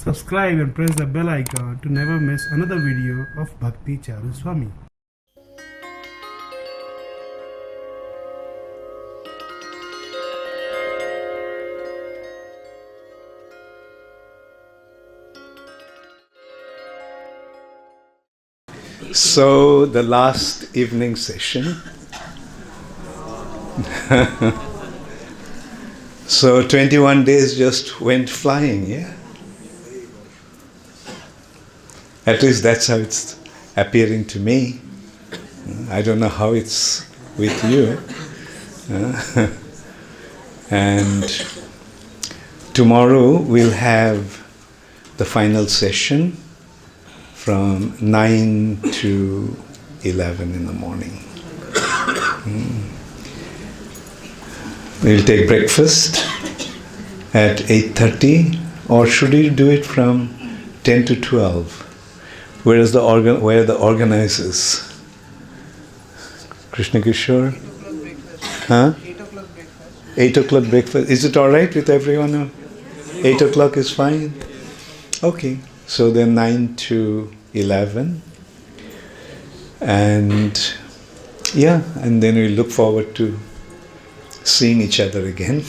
Subscribe and press the bell icon to never miss another video of Bhakti Charu Swami. So the last evening session. So 21 days just went flying, yeah? At least that's how it's appearing to me. I don't know how it's with you. And tomorrow we'll have the final session from 9 to 11 in the morning. We'll take breakfast at 8:30, or should we do it from 10 to 12? Where are the organizers? Krishna Kishore? 8 o'clock breakfast. 8 o'clock breakfast. Is it all right with everyone? 8 o'clock is fine? Okay. So then 9 to 11. And then we look forward to seeing each other again.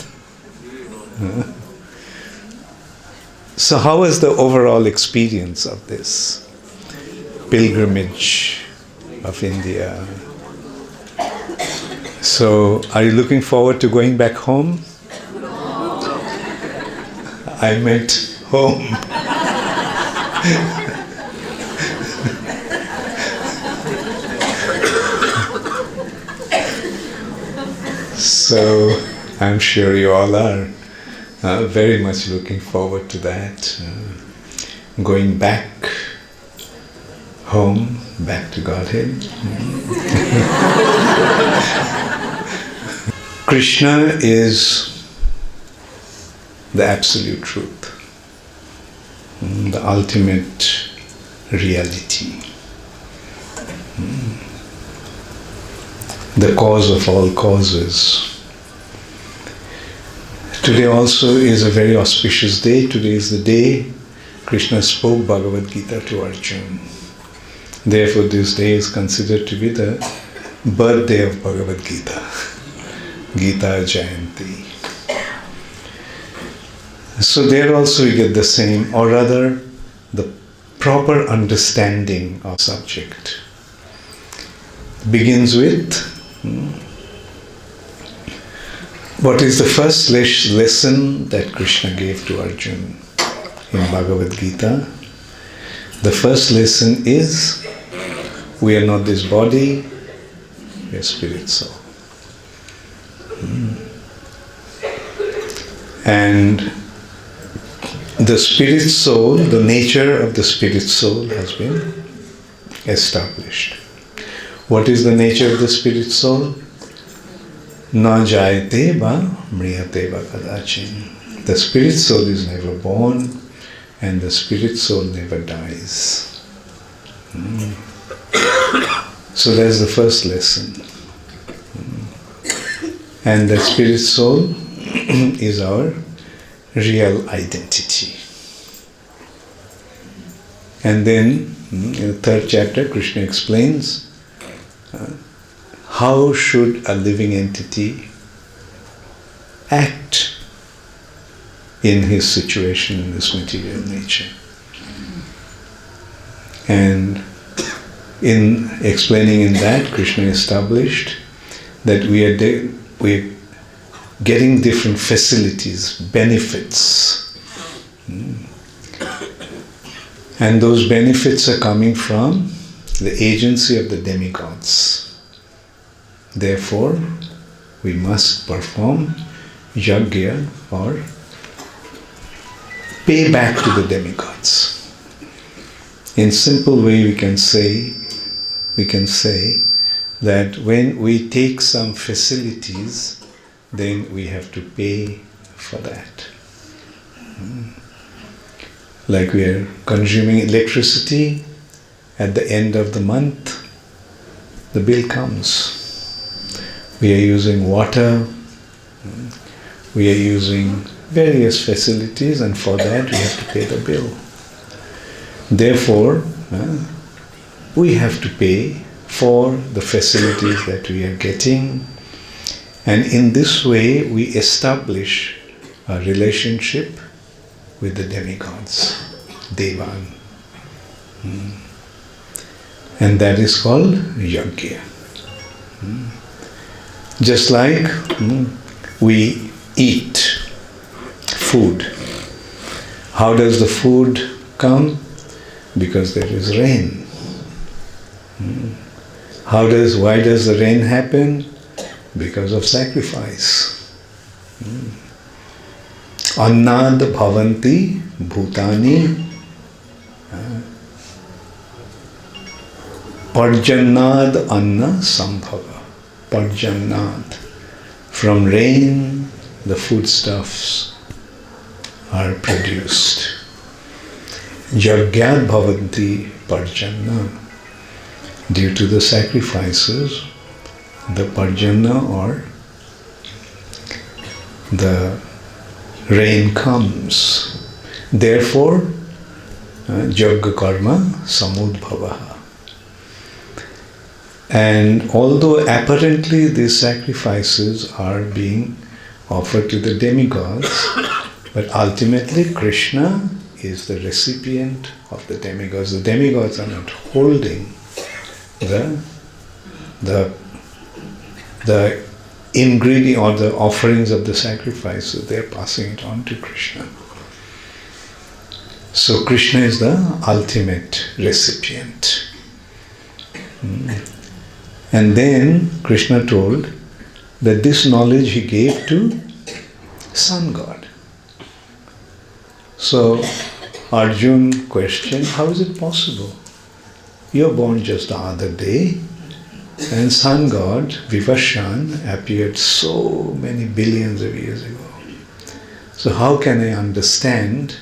So how was the overall experience of this pilgrimage of India? So are you looking forward to going back home? I meant home. So I'm sure you all are very much looking forward to that. Going back home, back to Godhead. Krishna is the absolute truth, the ultimate reality, the cause of all causes. Today also is a very auspicious day. Today is the day Krishna spoke Bhagavad Gita to Arjuna. Therefore this day is considered to be the birthday of Bhagavad Gita, Gita Jayanti. So there also we get the same, or rather the proper understanding of subject. Begins with what is the first lesson that Krishna gave to Arjuna in Bhagavad Gita? The first lesson is, we are not this body, we are spirit soul. And the spirit soul, the nature of the spirit soul has been established. What is the nature of the spirit soul? Na jayate va mriyate va kadachin. The spirit soul is never born, and the spirit soul never dies. So that's the first lesson. And the spirit soul is our real identity. And then in the third chapter, Krishna explains how should a living entity act in his situation in this material nature. And in explaining in that, Krishna established that we are getting different facilities, benefits. And those benefits are coming from the agency of the demigods. Therefore, we must perform yajna or pay back to the demigods. In simple way we can say that when we take some facilities, then we have to pay for that. Like we are consuming electricity, at the end of the month, the bill comes. We are using water, we are using various facilities, and for that we have to pay the bill. Therefore, we have to pay for the facilities that we are getting, and in this way we establish a relationship with the demigods, Devan. And that is called yajna. Just like we eat food. How does the food come? Because there is rain. Why does the rain happen? Because of sacrifice. Annad bhavanti bhutani parjannad anna sambhava. Parjannad. From rain, the foodstuffs are produced. Yagyat bhavanti parjanna. Due to the sacrifices, the parjanna or the rain comes. Therefore, yajna karma samudbhavaha. And although apparently these sacrifices are being offered to the demigods, but ultimately Krishna is the recipient of the demigods. The demigods are not holding the ingredient or the offerings of the sacrifices. They are passing it on to Krishna. So Krishna is the ultimate recipient. And then Krishna told that this knowledge he gave to Sun God. So Arjun questioned, how is it possible? You were born just the other day, and Sun God, Vivashan, appeared so many billions of years ago. So how can I understand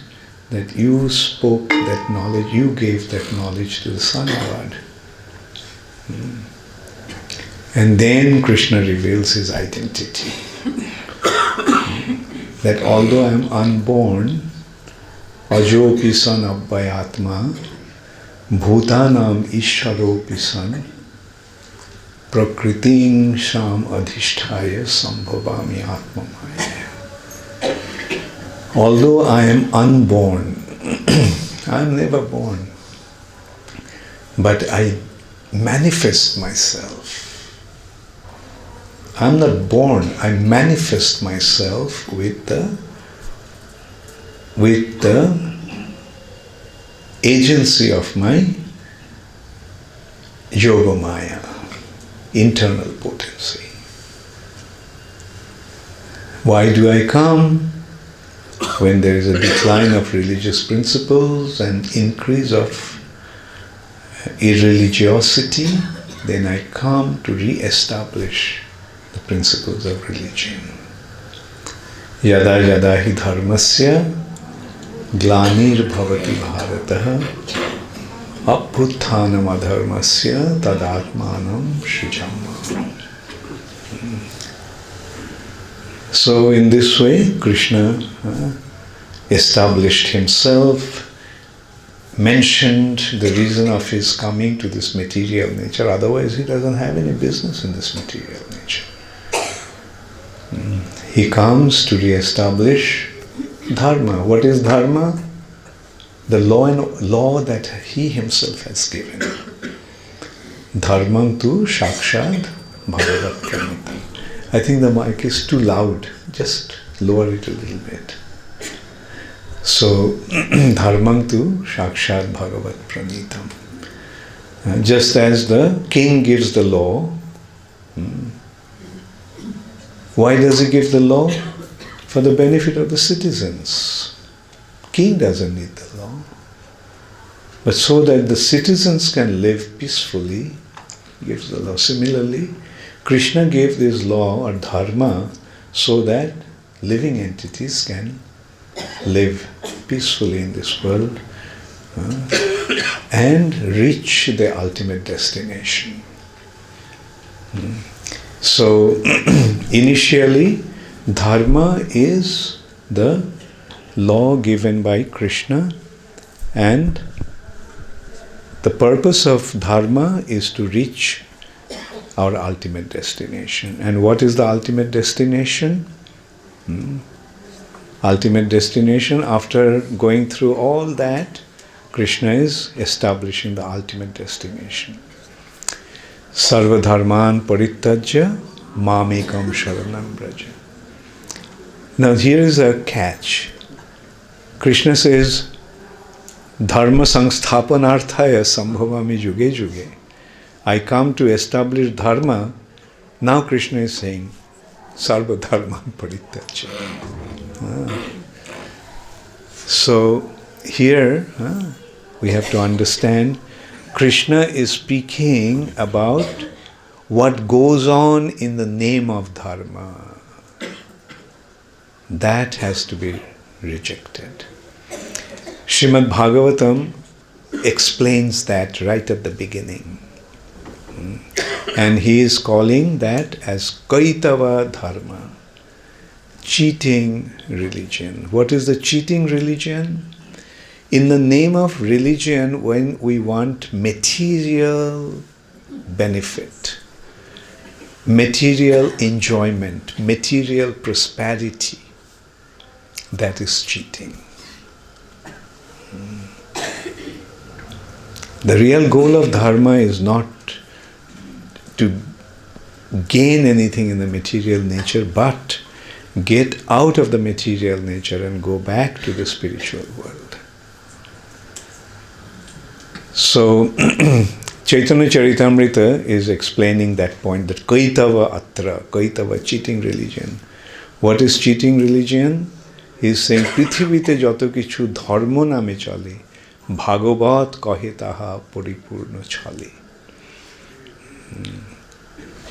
that you spoke that knowledge, you gave that knowledge to the Sun God? And then Krishna reveals his identity. That although I am unborn, ajopi san abhayatma, bhutanam ishwaropi san, prakriting sham adhishthaya sambhavami atmamaya. Although I am unborn, I am never born, but I manifest myself. I am not born, I manifest myself with the agency of my yogamaya, internal potency. Why do I come? When there is a decline of religious principles and increase of irreligiosity, then I come to re-establish the principles of religion. Yada yada hi dharmasya glanir bhavati bharatah abhuthanam adharmasya tadatmanam shrijam. So in this way, Krishna established himself, mentioned the reason of his coming to this material nature. Otherwise, he doesn't have any business in this material nature. He comes to re-establish dharma. What is dharma? The law that he himself has given. Dharmam tu shakshad bhagavat pranita. I think the mic is too loud. Just lower it a little bit. So, dharmam tu shakshad bhagavat pranitam. Just as the king gives the law, why does he give the law? For the benefit of the citizens. King doesn't need the law. But so that the citizens can live peacefully, he gives the law. Similarly, Krishna gave this law or dharma so that living entities can live peacefully in this world and reach their ultimate destination. So, initially, dharma is the law given by Krishna, and the purpose of dharma is to reach our ultimate destination. And what is the ultimate destination? Ultimate destination, after going through all that, Krishna is establishing the ultimate destination. Sarva dharman parityajya mamekam sharanam braja. Now here is a catch. Krishna says, dharma samsthapanarthaya sambhavami juge juge. I come to establish dharma. Now Krishna is saying, sarva dharman parityajya. So here we have to understand Krishna is speaking about what goes on in the name of dharma. That has to be rejected. Srimad Bhagavatam explains that right at the beginning. And he is calling that as Kaitava Dharma, cheating religion. What is the cheating religion? In the name of religion, when we want material benefit, material enjoyment, material prosperity, that is cheating. The real goal of dharma is not to gain anything in the material nature, but get out of the material nature and go back to the spiritual world. So, Chaitanya Charitamrita is explaining that point, that Kaitava Atra, Kaitava, cheating religion. What is cheating religion? He is saying, Prithivite joto kichu dharma name chale, Bhagavat kahe taha paripurna chale.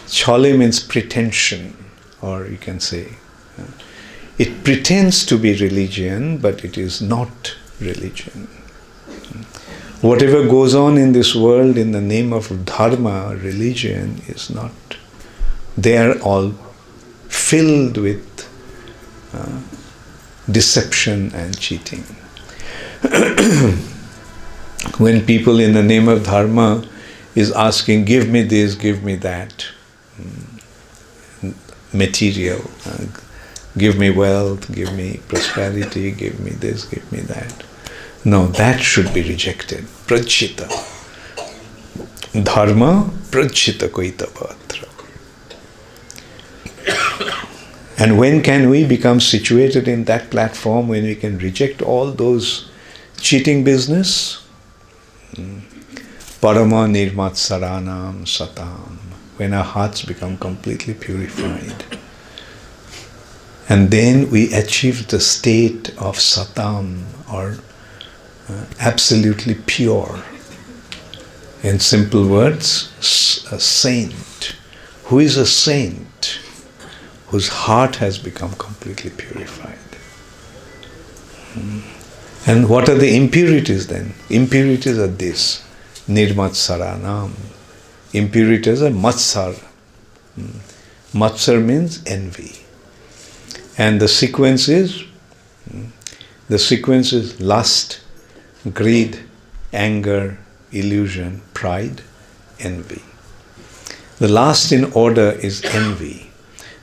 Chale means pretension, or you can say, it pretends to be religion, but it is not religion. Whatever goes on in this world in the name of dharma, religion, is not. They are all filled with deception and cheating. When people in the name of dharma is asking, give me this, give me that, material, give me wealth, give me prosperity, give me this, give me that. No, that should be rejected. Prajita. Dharma prajita kaitavatra. And when can we become situated in that platform, when we can reject all those cheating business? Parama nirmatsaranam satam. When our hearts become completely purified. And then we achieve the state of satam, or absolutely pure. In simple words, a saint. Who is a saint? Whose heart has become completely purified. And what are the impurities then? Impurities are this. Nirmatsaranam. Impurities are matsar. Matsar means envy. And the sequence is lust, greed, anger, illusion, pride, envy. The last in order is envy.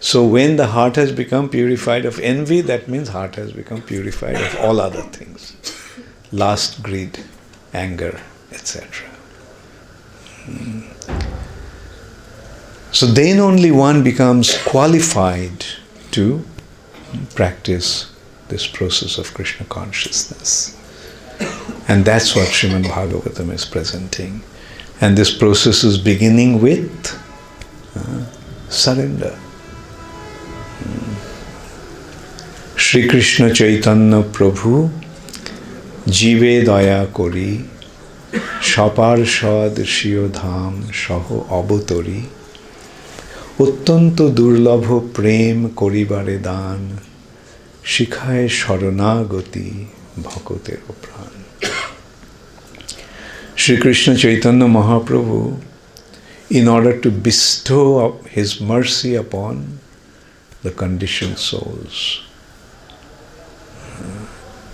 So when the heart has become purified of envy, that means heart has become purified of all other things. Lust, greed, anger, etc. So then only one becomes qualified to practice this process of Krishna consciousness. And that's what Srimad Bhagavatam is presenting. And this process is beginning with surrender. Shri Krishna Chaitanya Prabhu Jive Daya Kori Shaparshad Shiyo Dham Shaho Abotori Uttanto Durlabho Prem Koribare Dan Shikhaye Sharanagati Bhakotero Pran. Shri Krishna Chaitanya Mahaprabhu, in order to bestow his mercy upon the conditioned souls,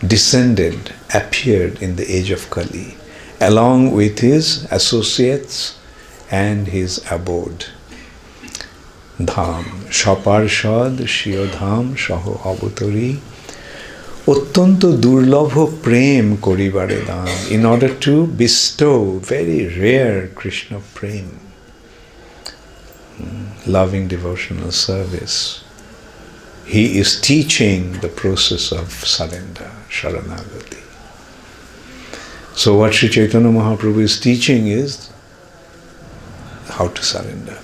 descended, appeared in the age of Kali, along with his associates and his abode. Dham, Shaparshad, Shiodham, Shaho Avatori, Ottanto Durlabho Prem Koribare Dham, in order to bestow very rare Krishna Prem, loving devotional service. He is teaching the process of surrender, Sharanagati. So what Sri Chaitanya Mahaprabhu is teaching is how to surrender.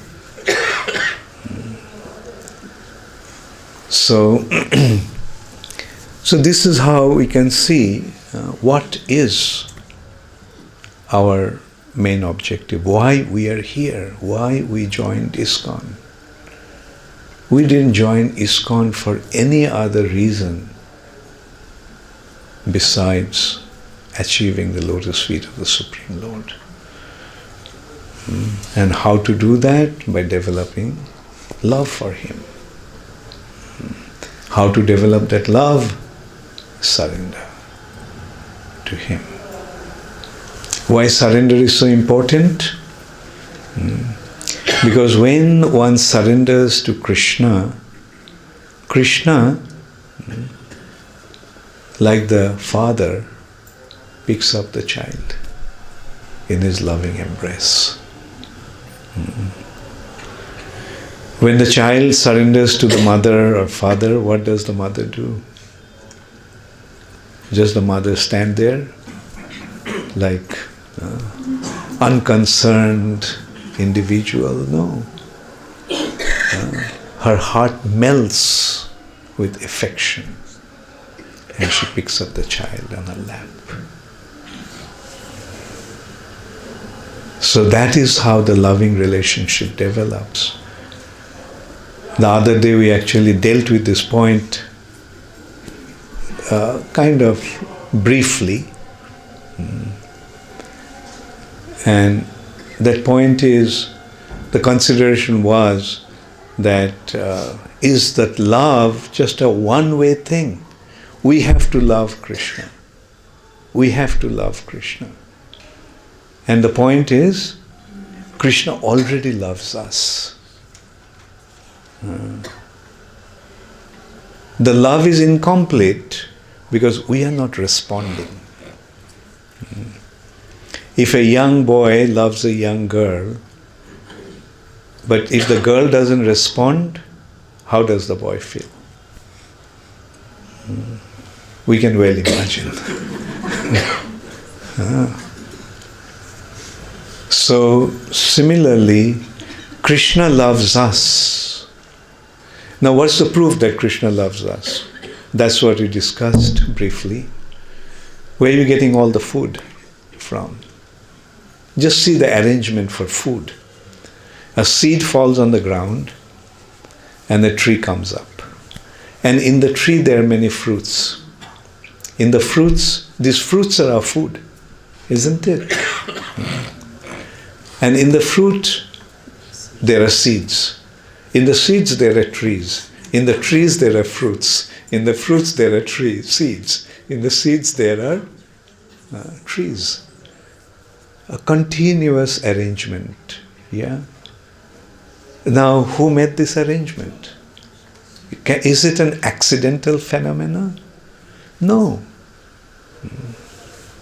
So, so this is how we can see what is our main objective, why we are here, why we joined ISKCON. We didn't join ISKCON for any other reason besides achieving the lotus feet of the Supreme Lord. And how to do that? By developing love for Him. How to develop that love? Surrender to Him. Why surrender is so important? Because when one surrenders to Krishna, Krishna, like the father, picks up the child in his loving embrace. When the child surrenders to the mother or father, what does the mother do? Does the mother stand there like unconcerned individual? No. Her heart melts with affection and she picks up the child on her lap. So that is how the loving relationship develops. The other day we actually dealt with this point kind of briefly. And that point is, the consideration was that is that love just a one-way thing? We have to love Krishna. We have to love Krishna. And the point is, Krishna already loves us. The love is incomplete because we are not responding. If a young boy loves a young girl, but if the girl doesn't respond, how does the boy feel? We can well imagine. So, similarly, Krishna loves us. Now, what's the proof that Krishna loves us? That's what we discussed briefly. Where are you getting all the food from? Just see the arrangement for food. A seed falls on the ground and a tree comes up. And in the tree there are many fruits. In the fruits, these fruits are our food, isn't it? And in the fruit there are seeds. In the seeds there are trees. In the trees there are fruits. In the fruits there are seeds. In the seeds there are trees. A continuous arrangement. Yeah. Now, who made this arrangement? Is it an accidental phenomena? No.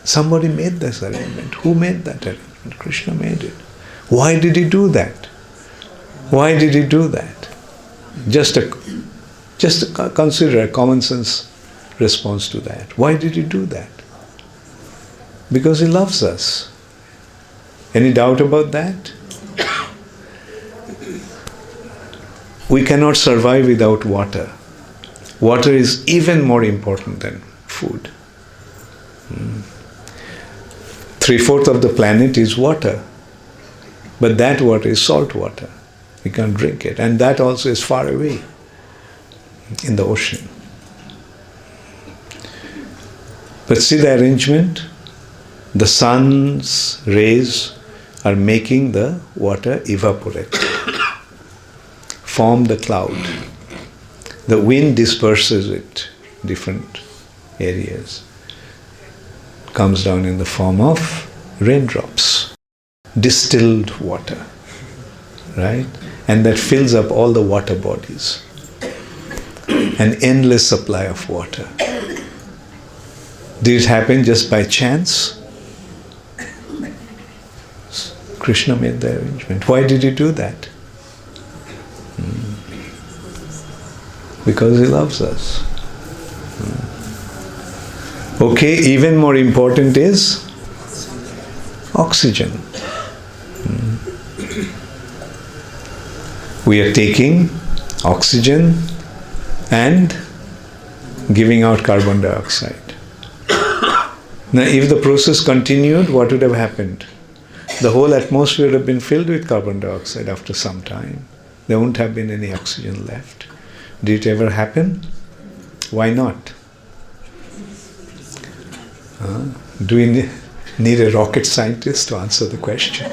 Somebody made this arrangement. Who made that arrangement? Krishna made it. Why did he do that? Why did he do that? Just consider a common sense response to that. Why did he do that? Because he loves us. Any doubt about that? We cannot survive without water. Water is even more important than food. 3/4 of the planet is water. But that water is salt water. We can't drink it. And that also is far away in the ocean. But see the arrangement? The sun's rays are making the water evaporate, form the cloud. The wind disperses it different areas. comes down in the form of raindrops, distilled water, right? And that fills up all the water bodies. An endless supply of water. Did it happen just by chance? Krishna made the arrangement. Why did he do that? Because he loves us. Okay, even more important is oxygen. We are taking oxygen and giving out carbon dioxide. Now, if the process continued, what would have happened? The whole atmosphere would have been filled with carbon dioxide after some time. There wouldn't have been any oxygen left. Did it ever happen? Why not? Do we need a rocket scientist to answer the question?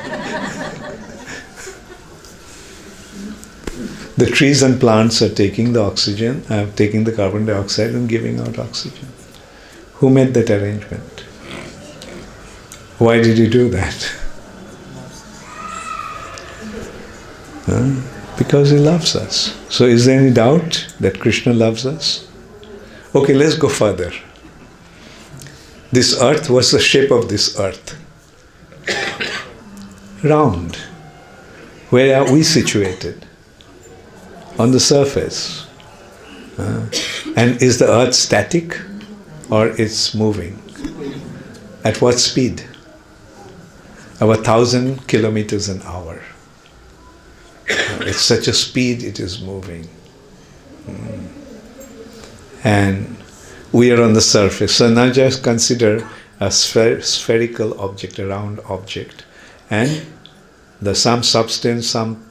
The trees and plants are taking the oxygen, taking the carbon dioxide and giving out oxygen. Who made that arrangement? Why did he do that? Because he loves us. So is there any doubt that Krishna loves us? Okay, let's go further. This earth, what's the shape of this earth? Round. Where are we situated? On the surface. And is the earth static or it's moving? At what speed? About 1,000 kilometers an hour. It's such a speed it is moving. And we are on the surface. So now just consider a spherical object, a round object. And some substance, some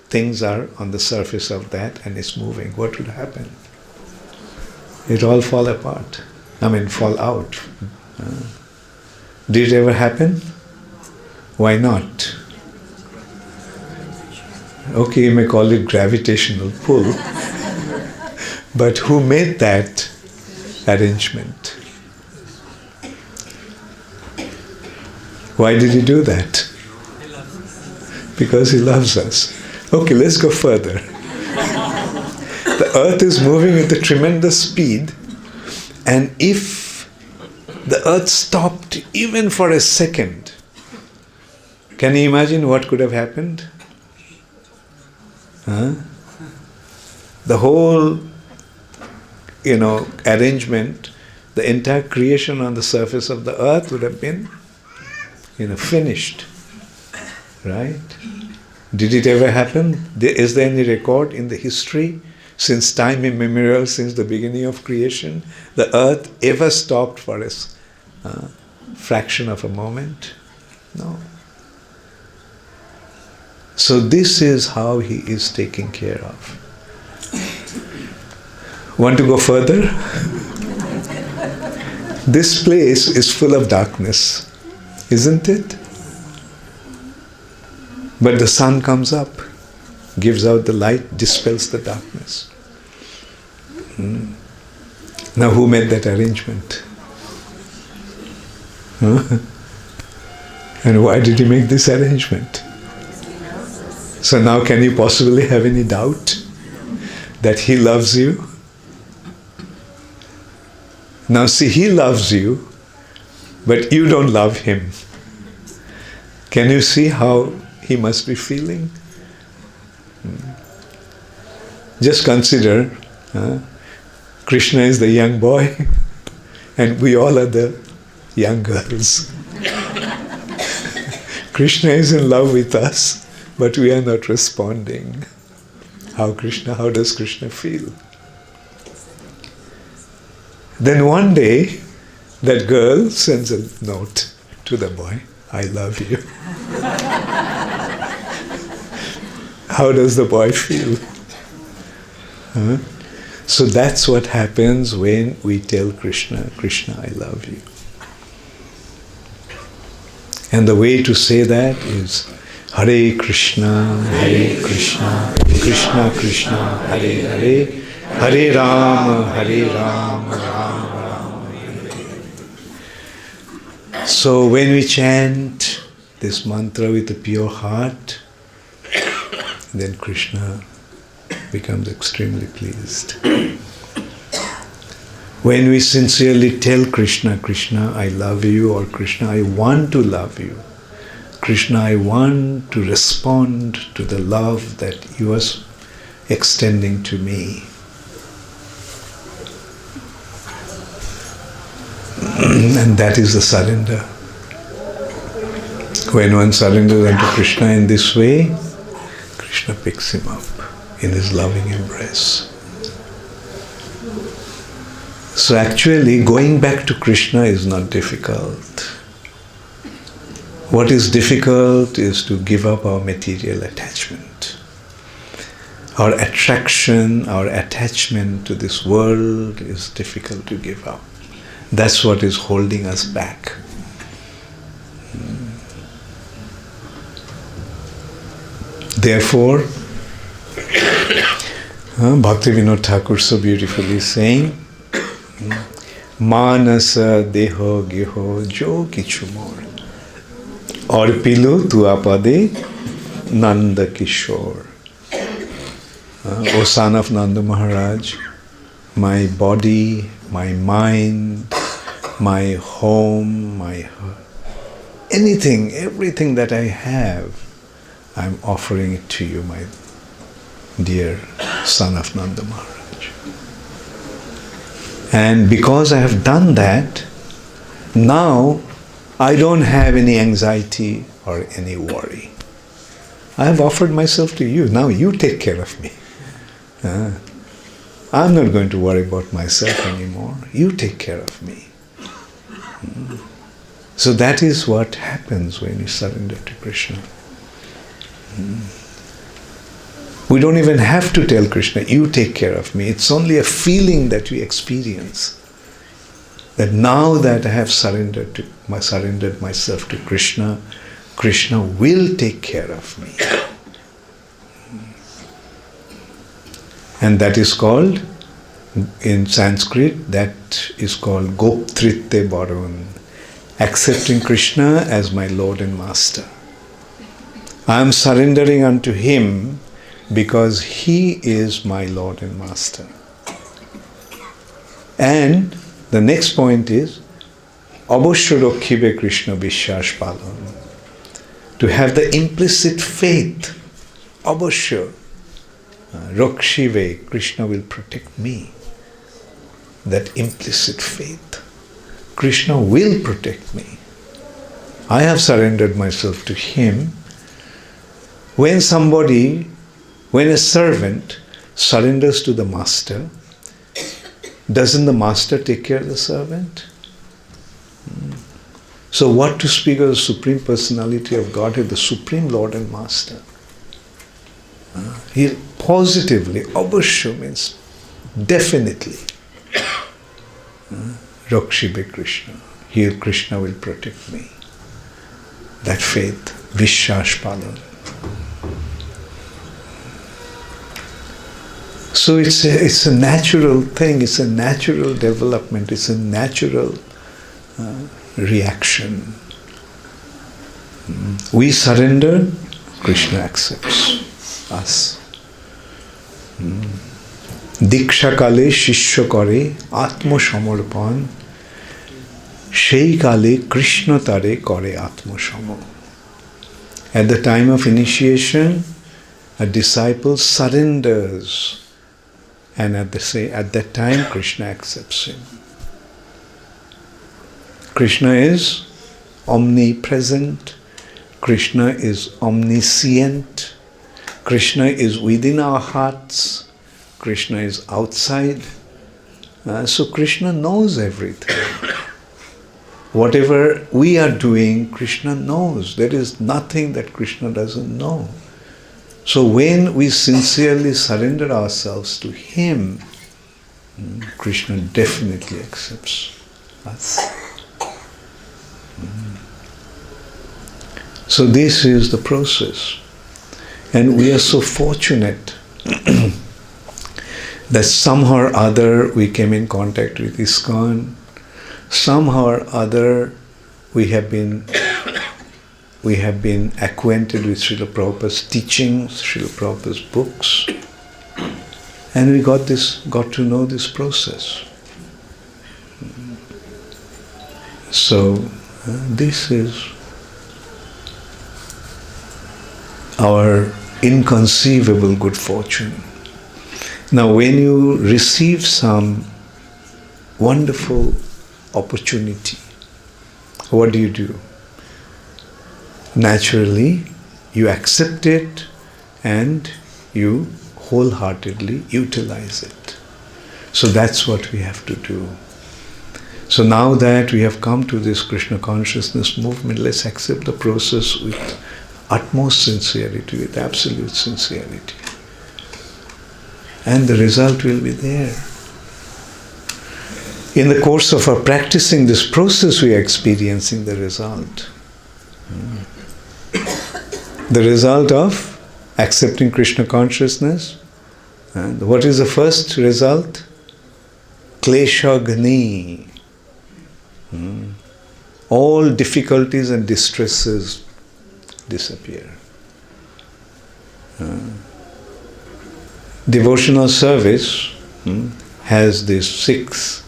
things are on the surface of that and it's moving. What would happen? It all fall apart. Fall out. Did it ever happen? Why not? Okay, you may call it gravitational pull. But who made that arrangement? Why did he do that? Because he loves us. Okay, let's go further. The earth is moving with a tremendous speed, and if the earth stopped even for a second, can you imagine what could have happened? The whole, arrangement, the entire creation on the surface of the earth would have been, finished. Right? Did it ever happen? Is there any record in the history, since time immemorial, since the beginning of creation, the earth ever stopped for a fraction of a moment? No. So this is how he is taken care of. Want to go further? This place is full of darkness, isn't it? But the sun comes up, gives out the light, dispels the darkness. Now who made that arrangement? And why did he make this arrangement? So now can you possibly have any doubt that he loves you? Now see, he loves you, but you don't love him. Can you see how he must be feeling? Just consider, Krishna is the young boy and we all are the young girls. Krishna is in love with us, but we are not responding. How does Krishna feel? Then one day, that girl sends a note to the boy, I love you. How does the boy feel? So that's what happens when we tell Krishna, Krishna, I love you. And the way to say that is Hare Krishna, Krishna Krishna, Hare Hare, Hare Rama, Rama Rama, Hare Hare. So when we chant this mantra with a pure heart, then Krishna becomes extremely pleased. When we sincerely tell Krishna, Krishna, I love you, or Krishna, I want to love you, Krishna, I want to respond to the love that you are extending to me. And that is the surrender. When one surrenders unto Krishna in this way, Krishna picks him up in his loving embrace. So actually, going back to Krishna is not difficult. What is difficult is to give up our material attachment. Our attraction, our attachment to this world is difficult to give up. That's what is holding us back. Therefore, Bhaktivinoda Thakur so beautifully is saying, Manasa deho geho jo kichu mor Arpilu tuapade Nanda Kishore. O son of Nanda Maharaj, my body, my mind, my home, anything, everything that I have, I'm offering it to you, my dear son of Nanda Maharaj. And because I have done that, now I don't have any anxiety or any worry. I have offered myself to you. Now you take care of me. I'm not going to worry about myself anymore. You take care of me. So that is what happens when you surrender to Krishna. We don't even have to tell Krishna, you take care of me. It's only a feeling that we experience. That now that I have surrendered myself to Krishna, Krishna will take care of me. And that is called, in Sanskrit, that is called Goptritte Baron, accepting Krishna as my Lord and Master. I am surrendering unto Him because He is my Lord and Master. And the next point is, Abhashya Rakhibe Krishna Vishwas Palon. To have the implicit faith, Abhashya Rakshive, Krishna will protect me. That implicit faith. Krishna will protect me. I have surrendered myself to Him. When a servant surrenders to the master, doesn't the master take care of the servant? So what to speak of the Supreme Personality of Godhead, the Supreme Lord and Master? He positively, Abhashya means definitely. Rakshibe Krishna. Here Krishna will protect me. That faith, Vishwas Palan. So it's a natural thing, it's a natural development, it's a natural reaction. We surrender, Krishna accepts us. Diksha kale shishya kare atma samarpan, সেই কালে কৃষ্ণ তারে করে আত্মসম. At the time of initiation, a disciple surrenders, and at that time Krishna accepts him. Krishna is omnipresent, Krishna is omniscient, Krishna is within our hearts, Krishna is outside. So Krishna knows everything. Whatever we are doing, Krishna knows. There is nothing that Krishna doesn't know. So when we sincerely surrender ourselves to Him, Krishna definitely accepts us. So this is the process. And we are so fortunate that somehow or other we came in contact with ISKCON. Somehow or other we have been acquainted with Srila Prabhupada's teachings, Srila Prabhupada's books, and we got to know this process. So this is our inconceivable good fortune. Now, when you receive some wonderful opportunity, what do? Naturally, you accept it and you wholeheartedly utilize it. So that's what we have to do. So now that we have come to this Krishna consciousness movement, let's accept the process with utmost sincerity, with absolute sincerity. And the result will be there. In the course of our practicing this process, we are experiencing the result. The result of accepting Krishna consciousness. And what is the first result? Kleshagni. All difficulties and distresses disappear. Devotional service has these 6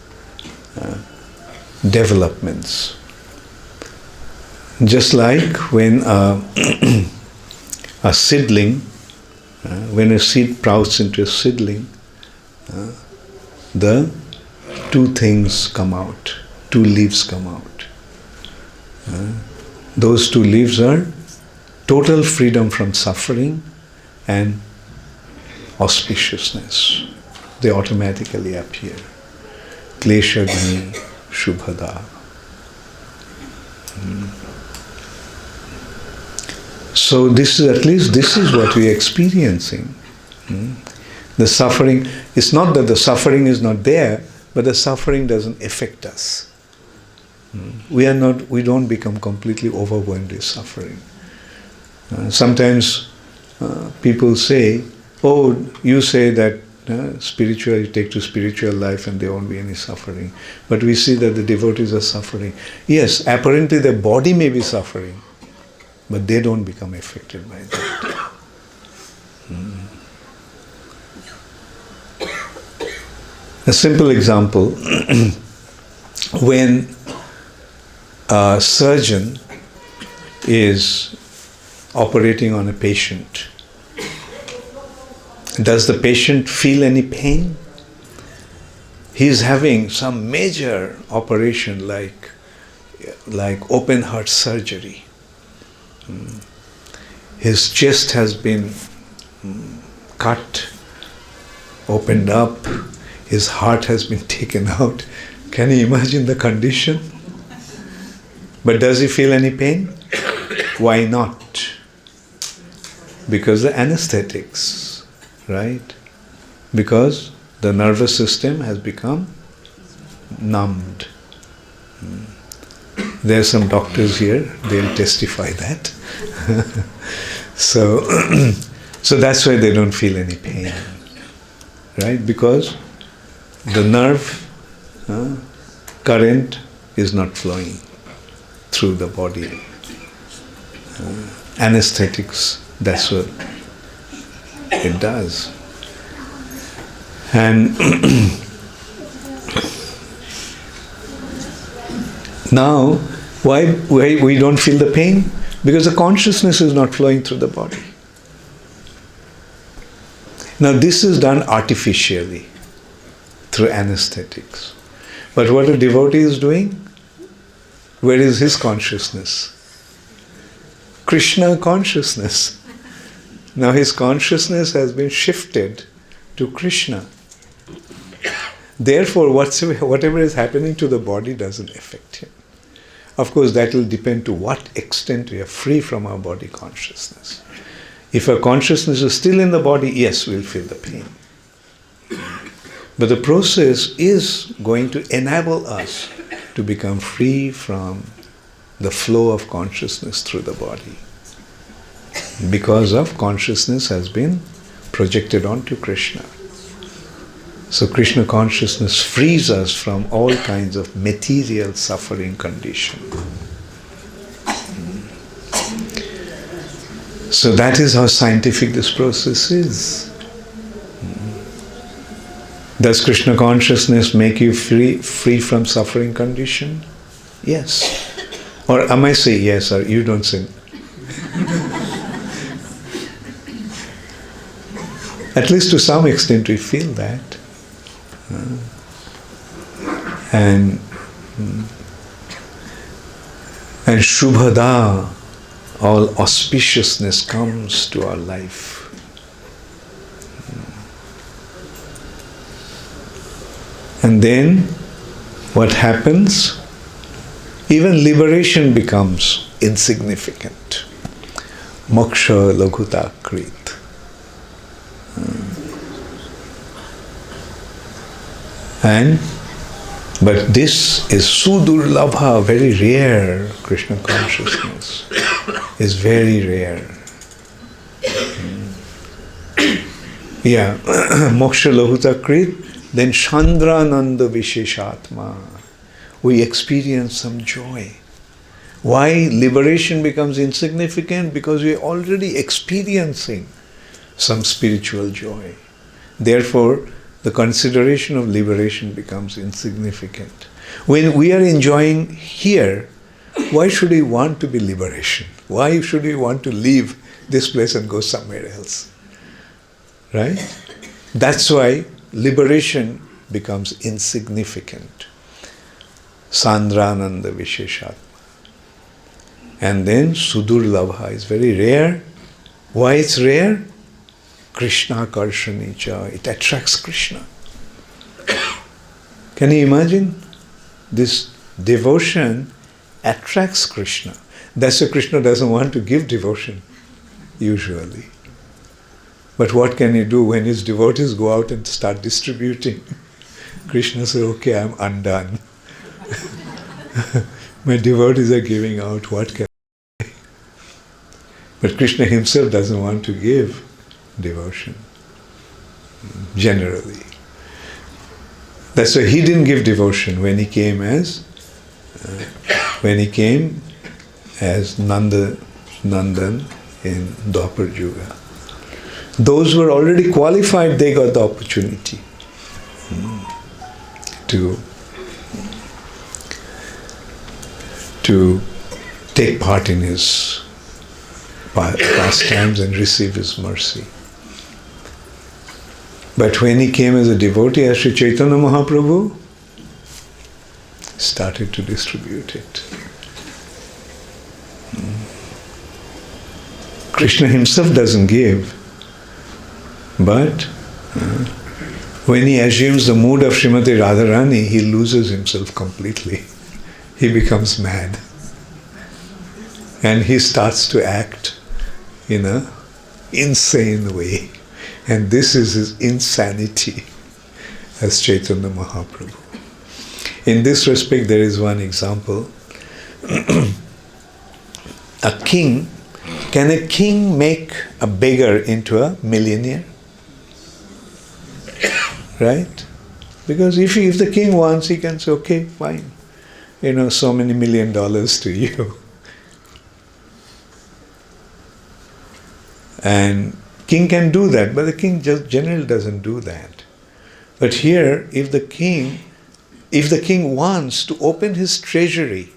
developments. Just like when a seedling, when a seed sprouts into a seedling, the 2 things come out, 2 leaves come out. Those 2 leaves are total freedom from suffering and auspiciousness. They automatically appear. Kleshagni Shubhada. So this is what we are experiencing. The suffering, it's not that the suffering is not there, but the suffering doesn't affect us. We don't become completely overwhelmed with suffering. Sometimes people say, oh, you say that spiritual, you take to spiritual life and there won't be any suffering. But we see that the devotees are suffering. Yes, apparently their body may be suffering, but they don't become affected by that. A simple example, when a surgeon is operating on a patient, does the patient feel any pain? He is having some major operation like open heart surgery. His chest has been cut, opened up, his heart has been taken out. Can you imagine the condition? But does he feel any pain? Why not? Because the anesthetics, right? Because the nervous system has become numbed. There are some doctors here, they'll testify that. So that's why they don't feel any pain, right? Because the nerve current is not flowing through the body. Anesthetics, that's what it does. And now, why we don't feel the pain? Because the consciousness is not flowing through the body. Now this is done artificially through anesthetics. But what a devotee is doing? Where is his consciousness? Krishna consciousness. Now his consciousness has been shifted to Krishna. Therefore, whatever is happening to the body doesn't affect him. Of course, that will depend to what extent we are free from our body consciousness. If our consciousness is still in the body, yes, we'll feel the pain. But the process is going to enable us to become free from the flow of consciousness through the body. Because of consciousness has been projected onto Krishna. So Krishna consciousness frees us from all kinds of material suffering condition. So that is how scientific this process is. Does Krishna consciousness make you free from suffering condition? Yes. Or am I saying yes, or you don't say? At least to some extent we feel that. And Shubhada, all auspiciousness comes to our life. And then what happens? Even liberation becomes insignificant. Moksha laghuta krit. But this is sudurlabha, very rare. Krishna consciousness is very rare. Yeah, moksha lahuta krit, then chandrananda visheshatma. We experience some joy. Why liberation becomes insignificant? Because we are already experiencing some spiritual joy. Therefore, the consideration of liberation becomes insignificant. When we are enjoying here, why should we want to be liberation? Why should we want to leave this place and go somewhere else? Right? That's why liberation becomes insignificant. Sandrananda Visheshatma. And then Sudurlabha is very rare. Why it's rare? Krishna Karshanicha. It attracts Krishna. Can you imagine? This devotion attracts Krishna. That's why Krishna doesn't want to give devotion, usually. But what can he do when his devotees go out and start distributing? Krishna says, okay, I'm undone. My devotees are giving out, what can I do? But Krishna himself doesn't want to give devotion, generally. That's why he didn't give devotion when he came as Nandan in Dwapar Yuga. Those who were already qualified, they got the opportunity to take part in his pastimes and receive his mercy. But when he came as a devotee, as Sri Chaitanya Mahaprabhu started to distribute it. Krishna himself doesn't give, but when he assumes the mood of Srimati Radharani, he loses himself completely. He becomes mad. And he starts to act in an insane way. And this is his insanity as Chaitanya Mahaprabhu. In this respect, there is one example. Can a king make a beggar into a millionaire? Right? Because if the king wants, he can say, okay, fine. So many $1 million to you. And king can do that, but the king just generally doesn't do that. But here, if the king wants to open his treasury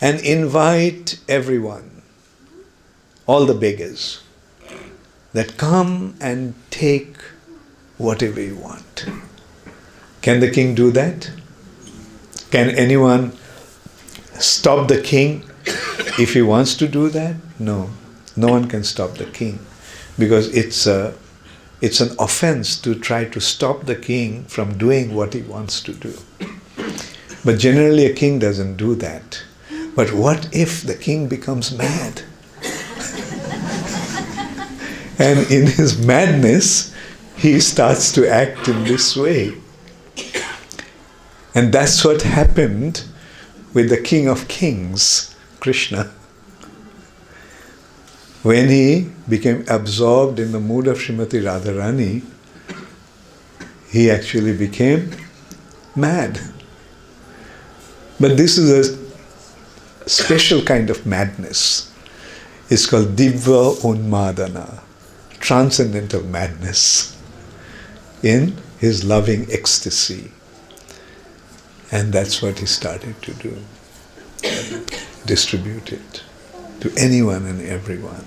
and invite everyone, all the beggars, that come and take whatever you want. Can the king do that? Can anyone stop the king if he wants to do that? No. No one can stop the king, because it's an offense to try to stop the king from doing what he wants to do. But generally a king doesn't do that. But what if the king becomes mad? And in his madness, he starts to act in this way. And that's what happened with the King of Kings, Krishna. When he became absorbed in the mood of Srimati Radharani, he actually became mad. But this is a special kind of madness. is called Divya Unmadana, transcendental madness in his loving ecstasy. And that's what he started to do. Distribute it to anyone and everyone.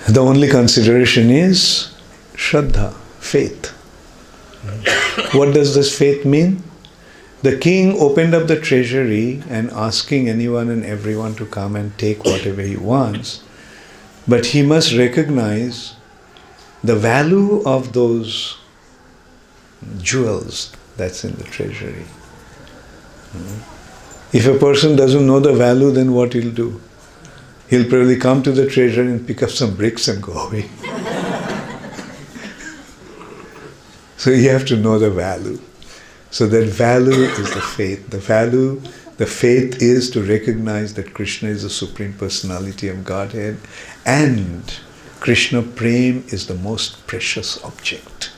The only consideration is Shraddha, faith. What does this faith mean? The king opened up the treasury and asking anyone and everyone to come and take whatever he wants, but he must recognize the value of those jewels that's in the treasury. If a person doesn't know the value, then what he'll do? He'll probably come to the treasury and pick up some bricks and go away. So you have to know the value. So that value is the faith. The faith is to recognize that Krishna is the Supreme Personality of Godhead, and Krishna Prem is the most precious object.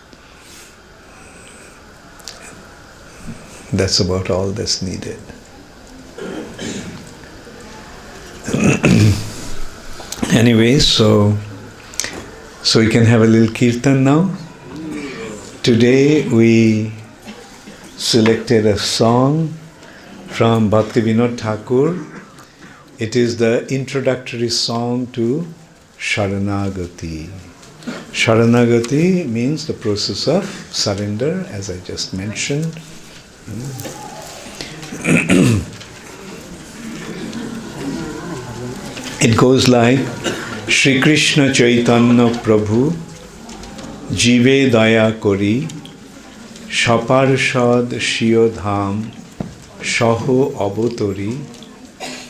That's about all that's needed. Anyway, so we can have a little kirtan now. Today we selected a song from Bhakti Vinod Thakur. It is the introductory song to Sharanagati. Sharanagati means the process of surrender, as I just mentioned. It goes like Shri Krishna Chaitanya Prabhu Jive Daya Kori Shaparshad Shiyo Dham Shaho Abotori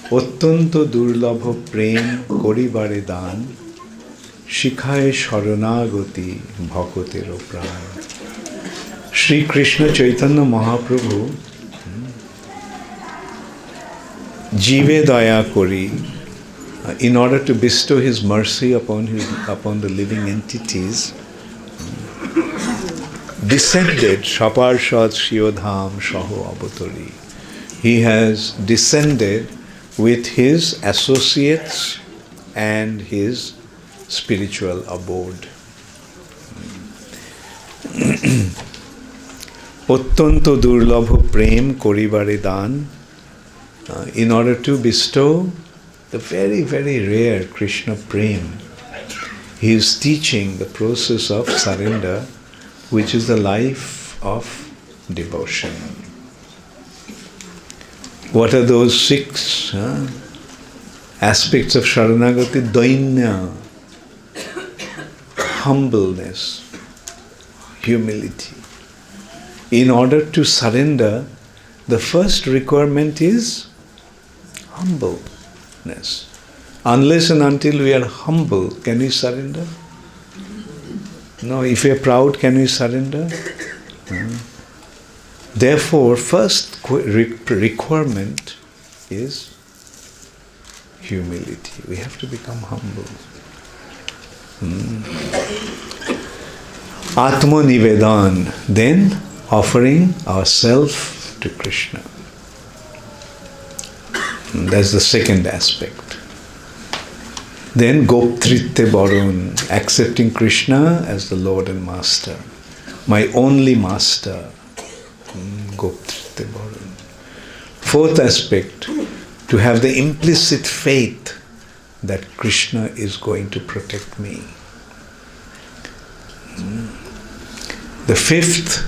Ottanto Durlabha Prem Koribare Dan Shikhaye Sharanagati Bhakotero Pran. Shri Krishna Chaitanya Mahaprabhu Jive Daya Kori, in order to bestow his mercy upon the living entities, descended Shaparshad Shiyodham Shaho Abotori. He has descended with his associates and his spiritual abode. Ottanto Durlabha Prem Koribare Dan, in order to bestow the very, very rare Krishna Prem. He is teaching the process of surrender, which is the life of devotion. What are those 6 aspects of Sharanagati? Dainya, humbleness, humility. In order to surrender, the first requirement is humbleness. Unless and until we are humble, can we surrender? No. If we are proud, can we surrender? Therefore, first requirement is humility. We have to become humble. Atma Nivedan, then offering ourselves to Krishna. That's the second aspect. Then Goptritte Barun, accepting Krishna as the Lord and Master. My only Master. Goptritte Barun. Fourth aspect, to have the implicit faith that Krishna is going to protect me. The fifth,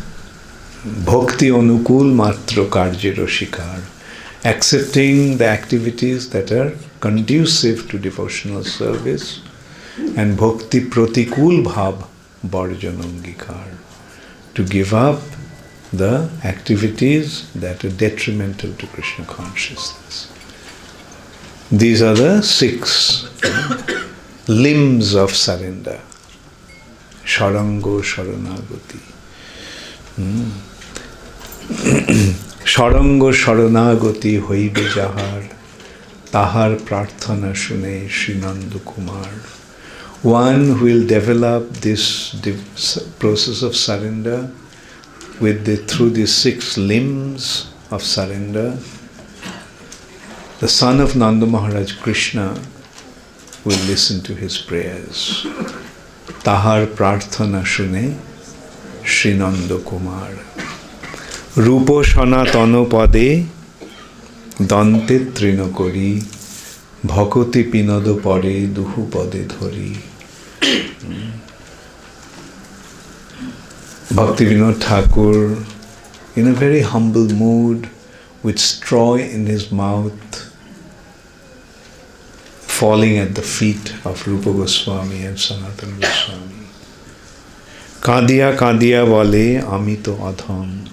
Bhakti Anukul Matra Karjero Shikar, accepting the activities that are conducive to devotional service, and Bhakti Pratikul Bhav Barjanangikar, to give up the activities that are detrimental to Krishna consciousness. These are the 6 limbs of surrender. Sharango Sharanagati. Sharango Sharanagati hoibe jahar, tahar prarthana shune Srinanda Kumar. One who will develop this process of surrender through the 6 limbs of surrender, the son of Nanda Maharaj Krishna will listen to his prayers. Tahar prarthana shune Srinanda Kumar. Rupo sanatana pade dante trino kori bhakoti pinodo pare duhu pade dhori. Bhaktivinoda Thakur, in a very humble mood, with straw in his mouth, falling at the feet of Rupa Goswami and Sanatana Goswami. Kadiya kadiya bole ami to adham.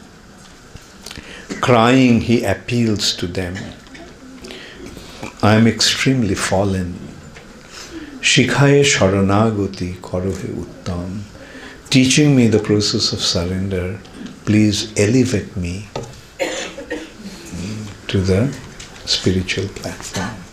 Crying, he appeals to them. I am extremely fallen. Shikhaye sharanagati karohe uttam. Teaching me the process of surrender, please elevate me to the spiritual platform.